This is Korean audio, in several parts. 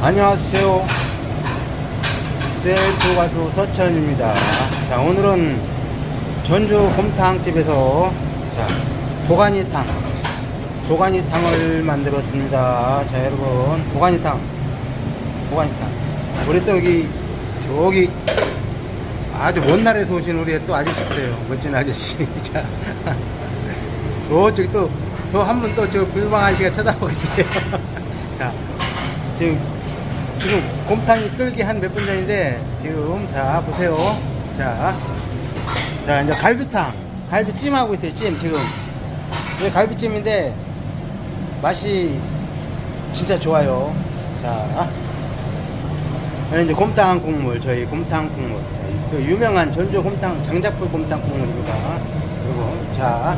안녕하세요. 셀프 가수 서천입니다. 자, 오늘은 전주 곰탕집에서 자, 도가니탕을 만들었습니다. 자, 여러분, 도가니탕. 우리 또 저기 아주 먼 나라에서 오신 우리 또 아저씨 있어요. 멋진 아저씨. 자, 저쪽이 또 한 분 또 저 불방 아저씨가 쳐다보고 있어요. 자, 지금 곰탕이 끓기 한 몇 분 전인데 지금 자 보세요. 자 이제 갈비찜 하고 있어요. 찜 지금 이게 갈비찜인데 맛이 진짜 좋아요. 자 이제 곰탕 국물, 저희 곰탕 국물, 그 유명한 전주 곰탕 장작불 곰탕 국물입니다. 그리고 자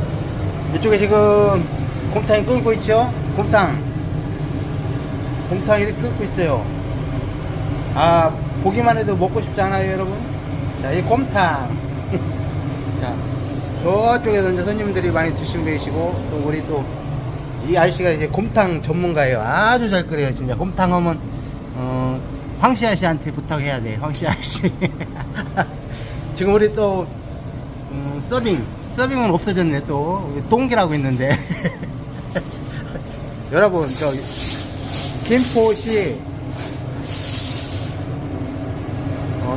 이쪽에 지금 곰탕이 끓고 있죠. 곰탕이 이렇게 끓고 있어요. 아, 보기만 해도 먹고 싶지 않아요, 여러분? 자, 이 곰탕. 자, 저쪽에서 이제 손님들이 많이 드시고 계시고, 또 우리 또, 이 아저씨가 이제 곰탕 전문가예요. 아주 잘 끓여요, 진짜. 곰탕 하면, 황씨 아저씨한테 부탁해야 돼, 황씨 아저씨. 지금 우리 또, 서빙은 없어졌네, 또. 우리 동기라고 있는데. 여러분, 김포시,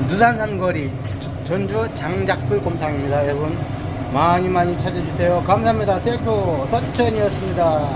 누산 삼거리 전주 장작불 곰탕입니다. 여러분 많이 찾아주세요. 감사합니다. 셀프 서천이었습니다.